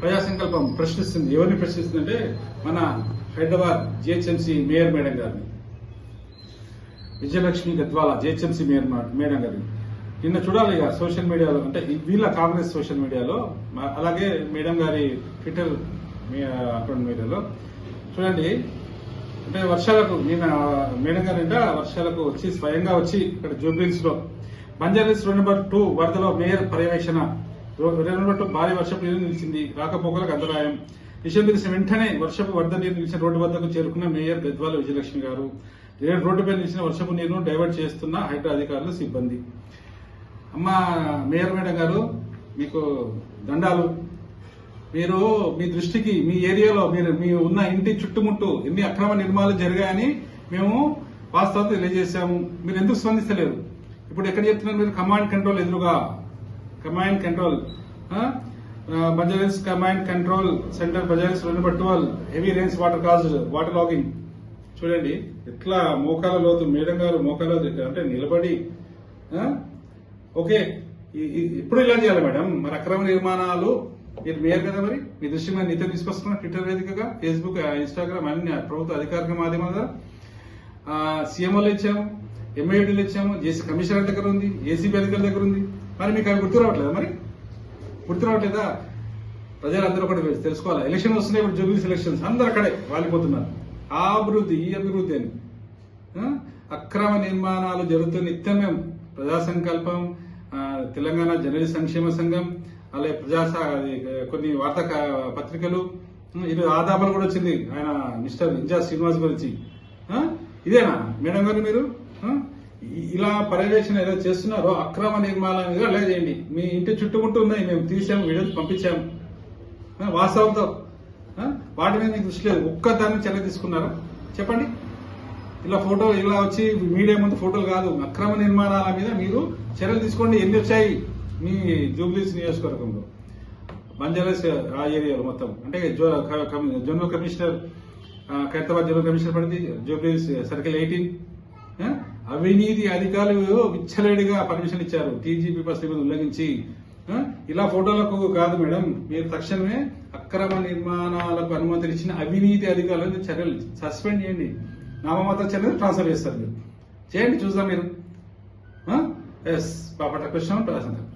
ప్రజా సంకల్పం ప్రశ్నిస్తుంది. ఎవరిని ప్రశ్నిస్తుందంటే మన హైదరాబాద్ జిహెచ్ఎంసీ మేయర్ మేడం గారిని, Vijayalakshmi Gadwal GHMC mayor madam గారిని. నిన్న చూడాలి ఇక సోషల్ మీడియాలో, అంటే వీళ్ళ కాంగ్రెస్ సోషల్ మీడియాలో, అలాగే మేడం గారి ట్విట్టర్ అకౌంట్ మీడియాలో చూడండి. అంటే వర్షాలకు నిన్న మేడం గారి వర్షాలకు వచ్చి స్వయంగా వచ్చి ఇక్కడ జూబ్లీహిల్స్ లో బంజారాహిల్స్ 2 వరదలో మేయర్ పర్యవేక్షణ. 2 భారీ వర్షపు నీరు నిలిచింది, రాకపోకలకు అంతరాయం. విషయం తెలిసిన వెంటనే వర్షపు వరద నీరు నిలిచిన రోడ్డు వద్దకు చేరుకున్న మేయర్ గద్వాల విజయలక్ష్మి గారు. రోడ్డుపై నిలిచిన వర్షపు నీరును డైవర్ట్ చేస్తున్న హైడ్రా అధికారులు, సిబ్బంది. అమ్మ మేయర్ మేడం గారు, మీకు దండాలు. మీరు మీ దృష్టికి మీ ఏరియాలో మీ ఉన్న ఇంటి చుట్టుముట్టు ఎన్ని అక్రమ నిర్మాణాలు జరిగాయని మేము వాస్తవాలు తెలియజేశాము. మీరు ఎందుకు స్పందిస్తలేరు? ఇప్పుడు ఎక్కడ చెప్తున్నారు మీరు? కమాండ్ కంట్రోల్ ఎదురుగా, command control Banjara Hills command control centre Banjara Hills 2/12 heavy rains water logging. చూడండి ఎట్లా మోకాల లోతు మేడం గారు, మోకాల లోతు అంటే నిలబడి. ఓకే, ఇప్పుడు ఇలా చేయాలి మేడం. మరి అక్రమ నిర్మాణాలు మీరు మేయర్ కదా, మరి మీ దృష్టి మీద నిత్యం తీసుకొస్తున్నా ట్విట్టర్ వేదికగా, ఫేస్బుక్, ఇన్స్టాగ్రామ్ అన్ని ప్రభుత్వ అధికారిక మాధ్యమాలుగా. సీఎంఓలు ఇచ్చాము, ఎంఐడీలు ఇచ్చాము, జేసీ కమిషనర్ దగ్గర ఉంది, ఏసీబీ అధికారుల దగ్గర ఉంది. మరి మీకు అవి గుర్తు రావట్లేదా? మరి గుర్తు రావట్లేదా? ప్రజలందరూ కూడా తెలుసుకోవాలి. ఎలక్షన్ వస్తున్నాయి, ఇప్పుడు జూబ్లీహిల్స్ ఎలక్షన్స్, అందరూ అక్కడే వాలిపోతున్నారు. ఆ అభివృద్ధి, ఈ అభివృద్ధి అని అక్రమ నిర్మాణాలు జరుగుతున్న నిత్యం మేము ప్రజా సంకల్పం, తెలంగాణ జర్నలిస్ట్ సంక్షేమ సంఘం, అలాగే కొన్ని వార్తా పత్రికలు, ఇది ఆదాపాలు కూడా వచ్చింది ఆయన మిస్టర్ ఇంజాజ్ శ్రీనివాస్ గురించి. ఇదేనా మేడం గారు మీరు ఇలా పర్యవేక్షణ ఏదో చేస్తున్నారో అక్రమ నిర్మాణాలు అలా చేయండి. మీ ఇంటి చుట్టుముట్టు ఉన్నాయి, మేము తీసాము, వీడియోస్ పంపించాము వాస్తవంతో. వాటి మీద మీకు దృష్టి లేదు. ఒక్కదాన్ని చర్య తీసుకున్నారా చెప్పండి? ఇలా ఫోటో ఇలా వచ్చి మీడియా ముందు ఫోటోలు కాదు, అక్రమ నిర్మాణాల మీద మీరు చర్యలు తీసుకోండి. ఎన్ని వచ్చాయి మీ జూబ్లీహిల్స్ నియోజకవర్గంలో, బంజారాహిల్స్ ఆ ఏరియాలో మొత్తం? అంటే general commissioner, Khairatabad general commissioner పరిధి, జూబ్లీహిల్స్ సర్కిల్ 18. అవినీతి అధికారులు విచ్చలవిడిగా పర్మిషన్ ఇచ్చారు, టీజీపీ పరిస్థితి ఉల్లంఘించి. ఇలా ఫోటోలకు కాదు మేడం, మీరు తక్షణమే అక్రమ నిర్మాణాలకు అనుమతులు ఇచ్చిన అవినీతి అధికారులను చర్యలు సస్పెండ్ చేయండి. నామమాత్ర చర్యలు ట్రాన్స్ఫర్ చేస్తారు మీరు. చేయండి, చూద్దాం మీరు. ఎస్ పాపట కృష్ణ ప్రజా సంకల్పం.